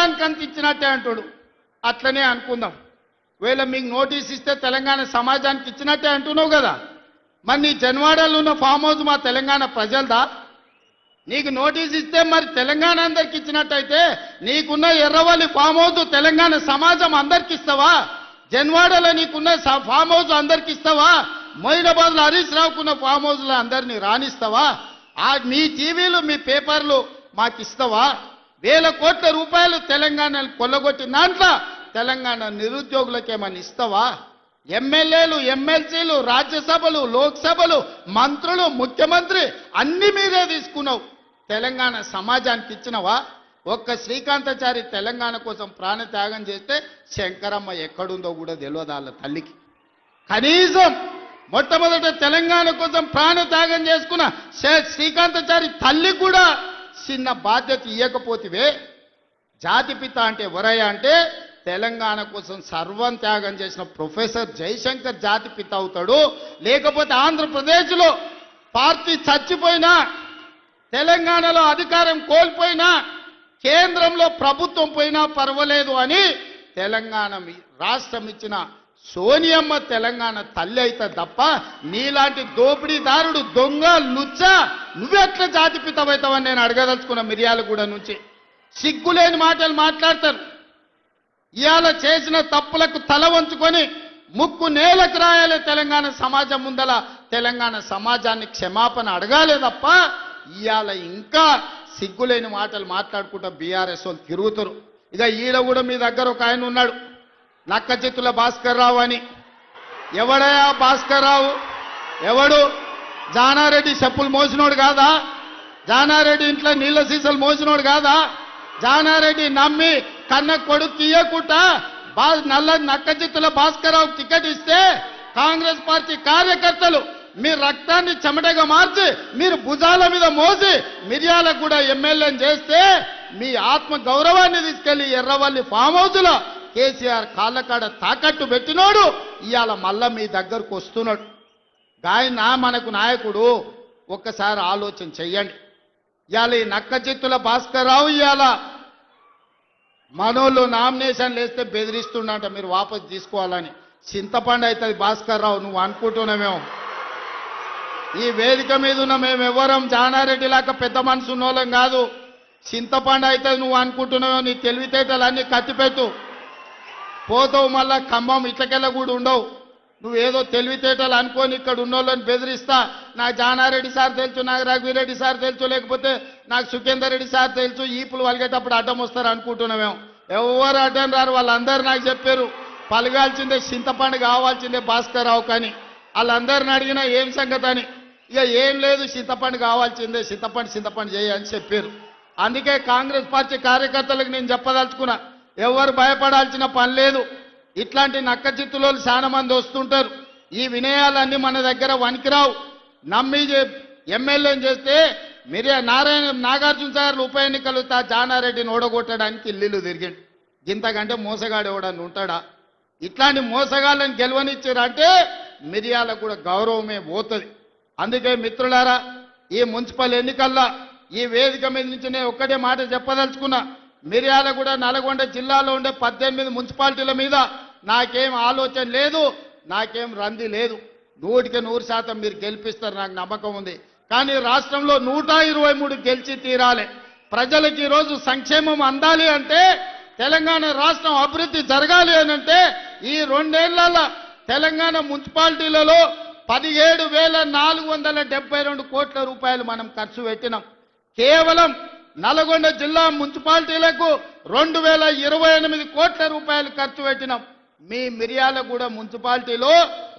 సమాజానికి అంత ఇచ్చినట్టే అంటాడు. అట్లనే అనుకుందాం. ఒకవేళ మీకు నోటీస్ ఇస్తే తెలంగాణ సమాజానికి ఇచ్చినట్టే అంటున్నావు కదా, మరి నీ జన్వాడలో ఉన్న ఫామ్ హౌస్ మా తెలంగాణ ప్రజలదా? నీకు నోటీస్ ఇస్తే మరి తెలంగాణ అందరికి ఇచ్చినట్టయితే నీకున్న ఎర్రవల్లి ఫామ్ హౌస్ తెలంగాణ సమాజం అందరికి ఇస్తావా? జన్వాడలో నీకున్న ఫామ్ హౌస్ అందరికి ఇస్తావా? మొయినాబాద్లో హరీష్ రావుకున్న ఫామ్ హౌస్లో అందరినీ రాణిస్తావా? మీ టీవీలు మీ పేపర్లు మాకు ఇస్తావా? వేల కోట్ల రూపాయలు తెలంగాణను కొల్లగొట్టిన దాంట్లో తెలంగాణ నిరుద్యోగులకేమని ఇస్తావా? ఎమ్మెల్యేలు, ఎమ్మెల్సీలు, రాజ్యసభలు, లోక్సభలు, మంత్రులు, ముఖ్యమంత్రి అన్ని మీరే తీసుకున్నావు. తెలంగాణ సమాజానికి ఇచ్చినవా? ఒక్క శ్రీకాంతాచారి తెలంగాణ కోసం ప్రాణత్యాగం చేస్తే శంకరమ్మ ఎక్కడుందో కూడా తెలియదు వాళ్ళ తల్లికి. కనీసం మొట్టమొదట తెలంగాణ కోసం ప్రాణత్యాగం చేసుకున్న శ్రీకాంతాచారి తల్లి కూడా చిన్న బాధ్యత ఇవ్వకపోతివే. జాతిపిత అంటే ఎవరయ్యా అంటే తెలంగాణ కోసం సర్వం త్యాగం చేసిన ప్రొఫెసర్ జయశంకర్ జాతిపిత అవుతాడు. లేకపోతే ఆంధ్రప్రదేశ్లో పార్టీ చచ్చిపోయినా, తెలంగాణలో అధికారం కోల్పోయినా, కేంద్రంలో ప్రభుత్వం పోయినా పర్వాలేదు అని తెలంగాణ రాష్ట్రం ఇచ్చిన సోనియమ్మ తెలంగాణ తల్లి అయితే తప్ప నీలాంటి దోపిడీదారుడు, దొంగ, లుచ్చ నువ్వెట్లా జాతిపితమవుతావని నేను అడగదలుచుకున్న. మిర్యాలగూడ నుంచి సిగ్గులేని మాటలు మాట్లాడతారు. ఇవాళ చేసిన తప్పులకు తల వంచుకొని ముక్కు నేలకు రాయాలి. తెలంగాణ సమాజం ముందల తెలంగాణ సమాజాన్ని క్షమాపణ అడగాలే తప్ప ఇవాళ ఇంకా సిగ్గులేని మాటలు మాట్లాడుకుంటా బీఆర్ఎస్ వాళ్ళు తిరుగుతారు. ఇక ఈడ కూడా మీ దగ్గర ఒక ఆయన ఉన్నాడు, నక్కచిత్తుల భాస్కర్ రావు అని. ఎవడయా భాస్కర్ రావు? ఎవడు? జానారెడ్డి చెప్పులు మోసినోడు కాదా? జానారెడ్డి ఇంట్లో నీళ్ళ సీసాలు మోసినోడు కాదా? జానారెడ్డి నమ్మి కన్న కొడుకు తీయకుండా నల్ల నక్కచిత్తుల భాస్కర్ రావు టికెట్ ఇస్తే కాంగ్రెస్ పార్టీ కార్యకర్తలు మీ రక్తాన్ని చెమటగా మార్చి మీరు భుజాల మీద మోసి మిర్యాలకు కూడా ఎమ్మెల్యేని చేస్తే మీ ఆత్మ గౌరవాన్ని తీసుకెళ్లి ఎర్రవల్లి ఫామ్ హౌస్లో కేసీఆర్ కాళ్ళకాడ తాకట్టు పెట్టినోడు ఇవాళ మళ్ళా మీ దగ్గరకు వస్తున్నాడు. గాయన మనకు నాయకుడు. ఒక్కసారి ఆలోచన చెయ్యండి. ఇవాళ ఈ నక్కచిత్తుల భాస్కర్ రావు ఇవాళ మనోళ్ళు నామినేషన్లు వేస్తే బెదిరిస్తుండంట మీరు వాపసు తీసుకోవాలని. చింతపండు అవుతుంది భాస్కర్ రావు, నువ్వు అనుకుంటున్నామేమో. ఈ వేదిక మీద ఉన్న మేము ఎవరం జానారెడ్డి లాగా పెద్ద మనసు ఉన్నోళ్ళం కాదు. చింతపండు అవుతుంది నువ్వు అనుకుంటున్నావో. నీ తెలివితేటలు అన్నీ కత్తిపెట్టు, పోతావు మళ్ళా ఖమ్మం ఇట్లకెళ్ళ కూడా ఉండవు. నువ్వేదో తెలివితేటలు అనుకొని ఇక్కడ ఉన్నోళ్ళని బెదిరిస్తా. నాకు జానారెడ్డి సార్ తెలుసు, నాకు రఘువీరెడ్డి సార్ తెలుసు, లేకపోతే నాకు సుఖేందర్ రెడ్డి సార్ తెలుసు, ఈపులు వలిగేటప్పుడు అడ్డం వస్తారు అనుకుంటున్నామేమో. ఎవరు అడ్డం రారు. వాళ్ళందరూ నాకు చెప్పారు పలగాల్సిందే చింతపండు కావాల్సిందే భాస్కర్ రావు కానీ. వాళ్ళందరిని అడిగినా ఏం సంగతి అని. ఇక ఏం లేదు, చింతపండు కావాల్సిందే, చింతపండు చేయని చెప్పారు. అందుకే కాంగ్రెస్ పార్టీ కార్యకర్తలకు నేను చెప్పదలుచుకున్నా, ఎవరు భయపడాల్సిన పని లేదు. ఇట్లాంటి నక్కచిత్తులో చాలా మంది వస్తుంటారు. ఈ వినయాలన్నీ మన దగ్గర వనికిరావు. నమ్మి ఎమ్మెల్యేని చేస్తే నాగార్జున సాగర్ ఉప ఎన్నికలు జానారెడ్డిని ఓడగొట్టడానికి ఇల్లు తిరిగిండు. ఇంతకంటే మోసగాడు ఎవడని ఉంటాడా? ఇట్లాంటి మోసగాళ్ళని గెలవనిచ్చారంటే మిర్యాలకు కూడా గౌరవమే పోతుంది. అందుకే మిత్రులారా, ఈ మున్సిపల్ ఎన్నికల్లో ఈ వేదిక మీద నుంచి నేను ఒక్కటే మాట చెప్పదలుచుకున్నా. మిర్యాలగూడ, నల్గొండ జిల్లాలో ఉండే 18 మున్సిపాలిటీల మీద నాకేం ఆలోచన లేదు, నాకేం రంది లేదు. 100% మీరు గెలిపిస్తారు, నాకు నమ్మకం ఉంది. కానీ రాష్ట్రంలో 123 గెలిచి తీరాలి. ప్రజలకు ఈరోజు సంక్షేమం అందాలి అంటే, తెలంగాణ రాష్ట్రం అభివృద్ధి జరగాలి అని అంటే ఈ 2 ఏళ్లలో తెలంగాణ మున్సిపాలిటీలలో 17,472 కోట్ల రూపాయలు మనం ఖర్చు పెట్టినాం. కేవలం నల్గొండ జిల్లా మున్సిపాలిటీలకు 2,028 కోట్ల రూపాయలు ఖర్చు పెట్టినాం. మీ మిర్యాలగూడ మున్సిపాలిటీలో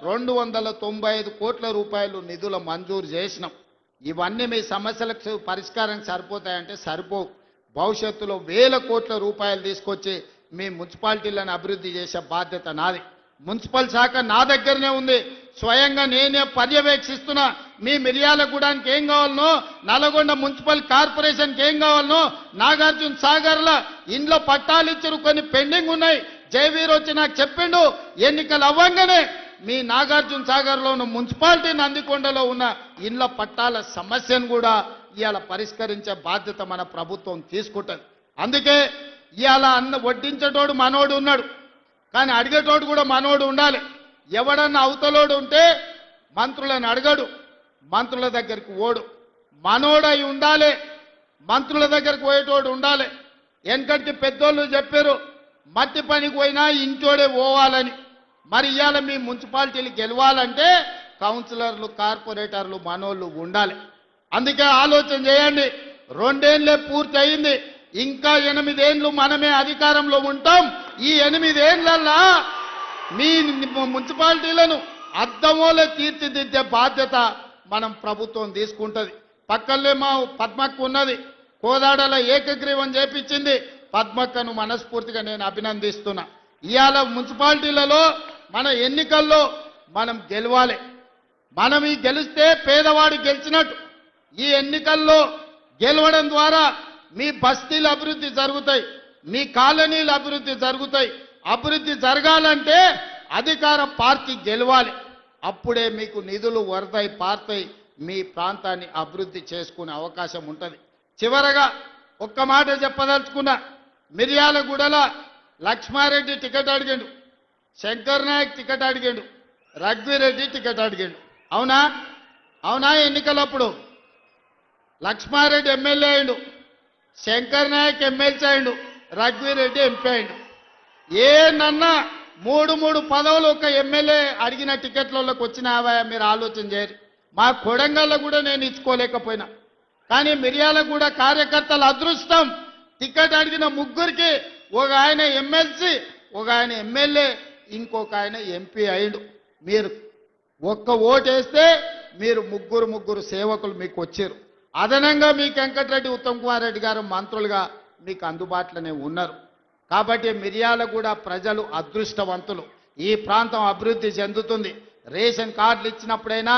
295 కోట్ల రూపాయలు నిధుల మంజూరు చేసినాం. ఇవన్నీ మీ సమస్యలకు పరిష్కారం సరిపోతాయంటే సరిపోవు. భవిష్యత్తులో వేల కోట్ల రూపాయలు తీసుకొచ్చి మీ మున్సిపాలిటీలను అభివృద్ధి చేసే బాధ్యత నాది. మున్సిపల్ శాఖ నా దగ్గరనే ఉంది. స్వయంగా నేనే పర్యవేక్షిస్తున్నా. మీ మిర్యాలగూడానికి ఏం కావాలనో, నల్గొండ మున్సిపల్ కార్పొరేషన్కి ఏం కావాలనో, నాగార్జున సాగర్ల ఇండ్ల పట్టాలు ఇచ్చారు, కొన్ని పెండింగ్ ఉన్నాయి. జయవీర్ వచ్చి నాకు చెప్పిండు, ఎన్నికలు అవ్వంగానే మీ నాగార్జున సాగర్లో ఉన్న మున్సిపాలిటీ నందికొండలో ఉన్న ఇండ్ల పట్టాల సమస్యను కూడా ఇవాళ పరిష్కరించే బాధ్యత మన ప్రభుత్వం తీసుకుంటుంది. అందుకే ఇవాళ అన్న వడ్డించేటోడు మనోడు ఉన్నాడు, కానీ అడిగేటోడు కూడా మనోడు ఉండాలి. ఎవడన్నా అవతలోడు ఉంటే మంత్రులను అడగడు, మంత్రుల దగ్గరికి ఓడు. మనోడై ఉండాలి, మంత్రుల దగ్గరికి పోయేటోడు ఉండాలి. వెనకటికి పెద్దోళ్ళు చెప్పారు మట్టి పనికి పోయినా ఇంటోడే పోవాలని. మరి ఇవాళ మీ మున్సిపాలిటీలు గెలవాలంటే కౌన్సిలర్లు, కార్పొరేటర్లు మనోళ్ళు ఉండాలి. అందుకే ఆలోచన చేయండి. 2 ఏళ్లే పూర్తి అయింది, ఇంకా 8 ఏళ్ళు మనమే అధికారంలో ఉంటాం. ఈ 8 ఏళ్లల్లా మీ మున్సిపాలిటీలను అద్దమోలే తీర్చిదిద్దే బాధ్యత మనం ప్రభుత్వం తీసుకుంటుంది. పక్కనే మా పద్మక్క ఉన్నది, కోదాడల ఏకగ్రీవం చేపించింది. పద్మక్కను మనస్ఫూర్తిగా నేను అభినందిస్తున్నా. ఇవాళ మున్సిపాలిటీలలో మన ఎన్నికల్లో మనం గెలవాలి. మనం ఈ గెలిస్తే పేదవాడు గెలిచినట్టు. ఈ ఎన్నికల్లో గెలవడం ద్వారా మీ బస్తీలు అభివృద్ధి జరుగుతాయి, మీ కాలనీలు అభివృద్ధి జరుగుతాయి. అభివృద్ధి జరగాలంటే అధికార పార్టీ గెలవాలి. అప్పుడే మీకు నిధులు వరదై పారుతాయి, మీ ప్రాంతాన్ని అభివృద్ధి చేసుకునే అవకాశం ఉంటుంది. చివరగా ఒక్క మాట చెప్పదలుచుకున్నా. మిర్యాలగూడల లక్ష్మారెడ్డి టికెట్ అడిగాడు, శంకర్ నాయక్ టికెట్ అడిగాడు, రఘువీరెడ్డి టికెట్ అడిగాడు. అవునా? అవునా? ఎన్నికలప్పుడు లక్ష్మారెడ్డి ఎమ్మెల్యే అయిండు, శంకర్ నాయక్ ఎమ్మెల్సీ అయిండు, రఘువీరెడ్డి ఎంపీ అయిండు. ఏనన్నా 3 పదవులు ఒక ఎమ్మెల్యే అడిగిన టికెట్లలోకి వచ్చినావా? మీరు ఆలోచన చేయరు. మా కొడంగల్లో కూడా నేను ఇచ్చుకోలేకపోయినా, కానీ మిర్యాలగూడ కార్యకర్తల అదృష్టం, టికెట్ అడిగిన ముగ్గురికి ఒక ఆయన ఎమ్మెల్సీ, ఒక ఆయన ఎమ్మెల్యే, ఇంకొక ఆయన ఎంపీ అయిండు. మీరు ఒక్క ఓటేస్తే మీరు ముగ్గురు సేవకులు మీకు వచ్చారు. అదనంగా మీకు వెంకటరెడ్డి, ఉత్తమ్ కుమార్ రెడ్డి గారు మంత్రులుగా మీకు అందుబాటులోనే ఉన్నారు. కాబట్టి మిర్యాలగూడ ప్రజలు అదృష్టవంతులు. ఈ ప్రాంతం అభివృద్ధి చెందుతుంది. రేషన్ కార్డులు ఇచ్చినప్పుడైనా,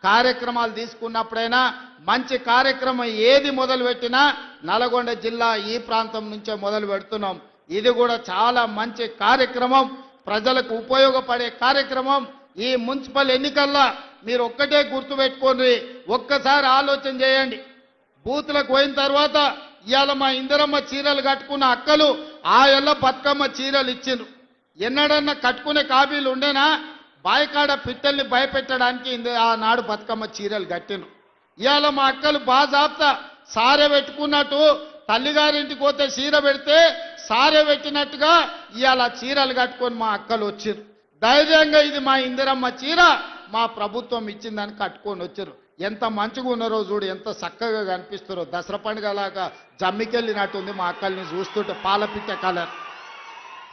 కార్యక్రమాలు తీసుకున్నప్పుడైనా, మంచి కార్యక్రమం ఏది మొదలుపెట్టినా నల్గొండ జిల్లా ఈ ప్రాంతం నుంచే మొదలు పెడుతున్నాం. ఇది కూడా చాలా మంచి కార్యక్రమం, ప్రజలకు ఉపయోగపడే కార్యక్రమం. ఈ మున్సిపల్ ఎన్నికల్లో మీరు ఒక్కటే గుర్తుపెట్టుకోండి, ఒక్కసారి ఆలోచన చేయండి. బూతులకు పోయిన తర్వాత ఇవాళ మా ఇందిరమ్మ చీరలు కట్టుకున్న అక్కలు ఆ ఎల్ల బతుకమ్మ చీరలు ఇచ్చిండ్రు. ఎన్నడన్నా కట్టుకునే కాబీలు ఉండేనా? బాయికాడ పిట్టల్ని భయపెట్టడానికి ఆనాడు బతుకమ్మ చీరలు కట్టిండ్రు. ఇవాళ మా అక్కలు బాజాబ్తా సారె పెట్టుకున్నట్టు తల్లిగారింటికి పోతే చీర పెడితే సారె పెట్టినట్టుగా ఇవాళ చీరలు కట్టుకొని మా అక్కలు వచ్చిర్రు. ధైర్యంగా ఇది మా ఇందిరమ్మ చీర, మా ప్రభుత్వం ఇచ్చిందని కట్టుకొని వచ్చారు. ఎంత మంచిగా ఉన్నారో చూడు, ఎంత చక్కగా కనిపిస్తారో. దసరా పండుగలాగా జమ్మికెళ్ళినట్టుంది మా అక్కల్ని చూస్తుంటే. పాలపిట్ట కలర్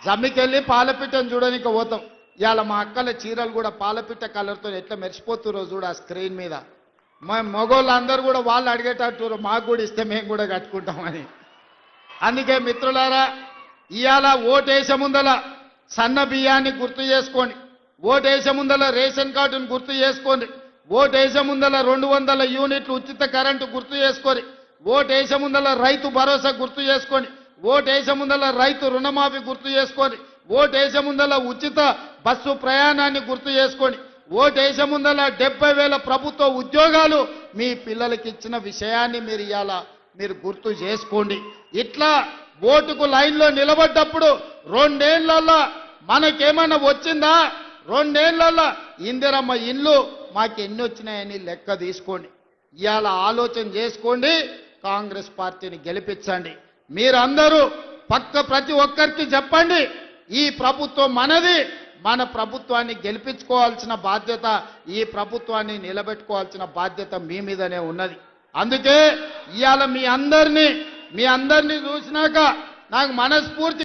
జమ్మికెళ్ళి పాలపిట్టను చూడడానికి పోతాం. ఇవాళ మా అక్కల చీరలు కూడా పాలపిట్ట కలర్తో ఎట్లా మెరిసిపోతురో చూడు ఆ స్క్రీన్ మీద. మా మగోళ్ళందరూ కూడా వాళ్ళు అడిగేటట్టు మాకు కూడా ఇస్తే మేము కూడా కట్టుకుంటామని. అందుకే మిత్రులారా, ఇవాళ ఓటేసే ముందల సన్న బియ్యాన్ని గుర్తు చేసుకోండి, ఓటేసే ముందల రేషన్ కార్డును గుర్తు చేసుకోండి, ఓటేసే ముందల 200 యూనిట్లు ఉచిత కరెంటు గుర్తు చేసుకోండి, ఓటేసే ముందల రైతు భరోసా గుర్తు చేసుకోండి, ఓటేసే ముందల రైతు రుణమాఫీ గుర్తు చేసుకోండి, ఓటేసే ముందల ఉచిత బస్సు ప్రయాణాన్ని గుర్తు చేసుకోండి, ఓటేసే ముందల 70,000 ప్రభుత్వ ఉద్యోగాలు మీ పిల్లలకి ఇచ్చిన విషయాన్ని మీరు గుర్తు చేసుకోండి. ఇట్లా ఓటుకు లైన్లో నిలబడ్డప్పుడు 2 ఏళ్లలో మనకేమన్నా వచ్చిందా? 2 ఏళ్లలో ఇందిరమ్మ ఇల్లు మాకు ఎన్ని వచ్చినాయని లెక్క తీసుకోండి. ఇవాళ ఆలోచన చేసుకోండి, కాంగ్రెస్ పార్టీని గెలిపించండి. మీరందరూ ప్రతి ఒక్కరికి చెప్పండి, ఈ ప్రభుత్వం మనది, మన ప్రభుత్వాన్ని గెలిపించుకోవాల్సిన బాధ్యత, ఈ ప్రభుత్వాన్ని నిలబెట్టుకోవాల్సిన బాధ్యత మీ మీదనే ఉన్నది. అందుకే ఇవాళ మీ అందరినీ చూసినాక నాకు మనస్ఫూర్తి